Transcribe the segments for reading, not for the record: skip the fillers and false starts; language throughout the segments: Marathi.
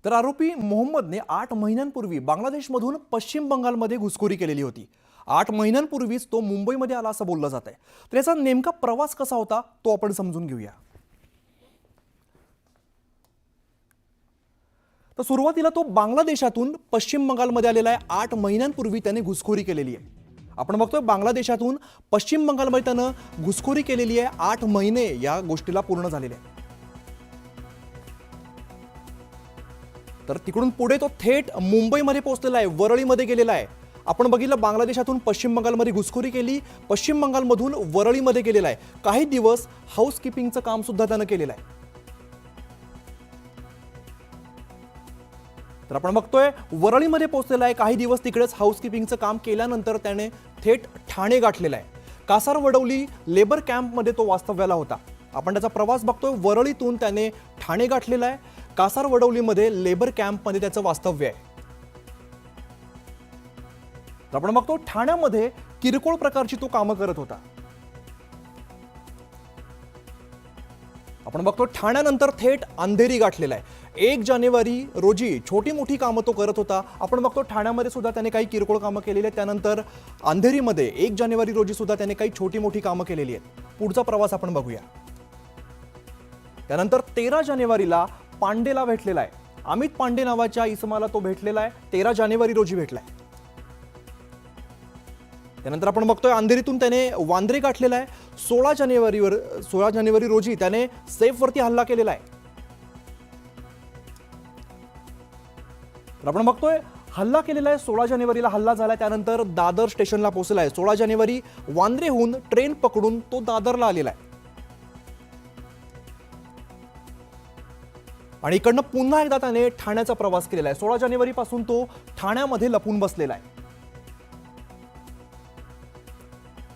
तर आरोपी मोहम्मदने 8 महिन्यांपूर्वी बांगलादेशमधून पश्चिम बंगालमध्ये घुसखोरी केलेली होती। 8 महिन्यांपूर्वीच तो मुंबईमध्ये आला असं बोललं जात आहे। तर याचा नेमका प्रवास कसा होता तो आपण समजून घेऊया। तर सुरुवातीला तो बांगलादेशातून पश्चिम बंगालमध्ये आलेला आहे। 8 महिन्यांपूर्वी त्याने घुसखोरी केलेली आहे। आपण बघतोय बांगलादेशातून पश्चिम बंगालमध्ये त्यानं घुसखोरी केलेली आहे। 8 महिने या गोष्टीला पूर्ण झालेले आहे। तर तिकडून पुढे तो थेट मुंबईमध्ये पोहोचलेला आहे, वरळीमध्ये गेलेला आहे। आपण बघितलं बांगलादेशातून पश्चिम बंगालमध्ये घुसखोरी केली, पश्चिम बंगालमधून वरळीमध्ये गेलेला आहे। काही दिवस हाऊसकीपिंगचं काम सुद्धा त्यानं केलेलं आहे। तर आपण बघतोय वरळीमध्ये पोहोचलेला आहे, काही दिवस तिकडेच हाऊसकीपिंगचं काम केल्यानंतर त्याने थेट ठाणे गाठलेलं आहे। कासारवडवली लेबर कॅम्पमध्ये तो वास्तव्याला होता। आपण त्याचा प्रवास बघतोय, वरळीतून त्याने ठाणे गाठलेला आहे। कासारवडवलीमध्ये लेबर कॅम्पमध्ये त्याचं वास्तव्य आहे। तर आपण बघतो ठाण्यामध्ये किरकोळ प्रकारची तो कामं करत होता। आपण बघतो ठाण्यानंतर थेट अंधेरी गाठलेला आहे। 1 जानेवारी रोजी छोटी मोठी कामं तो करत होता। आपण बघतो ठाण्यामध्ये सुद्धा त्याने काही किरकोळ कामं केलेली आहेत। त्यानंतर अंधेरीमध्ये 1 जानेवारी रोजी सुद्धा त्याने काही छोटी मोठी कामं केलेली आहेत। पुढचा प्रवास आपण बघूया। त्यानंतर 13 जानेवारीला पांडेला भेटलेला आहे। अमित पांडे नावाच्या इसमाला तो भेटलेला आहे। 13 जानेवारी रोजी भेटलाय। त्यानंतर आपण बघतोय अंधेरीतून त्याने वांद्रे गाठलेला आहे। 16 जानेवारी रोजी त्याने सेफवरती हल्ला केलेला आहे। तर आपण बघतोय हल्ला केलेला आहे। 16 जानेवारीला हल्ला झालाय। त्यानंतर दादर स्टेशनला पोहोचला आहे। 16 जानेवारी वांद्रेहून ट्रेन पकडून तो दादरला आलेला आहे आणि इकडनं पुन्हा एकदा त्याने ठाण्याचा प्रवास केलेला आहे। 16 जानेवारी पासून तो ठाण्यामध्ये लपून बसलेला आहे।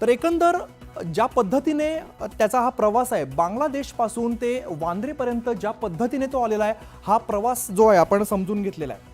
तर एकंदर ज्या पद्धतीने त्याचा हा प्रवास आहे, बांगलादेश पासून ते वांद्रेपर्यंत ज्या पद्धतीने तो आलेला आहे, हा प्रवास जो आहे आपण समजून घेतलेला आहे।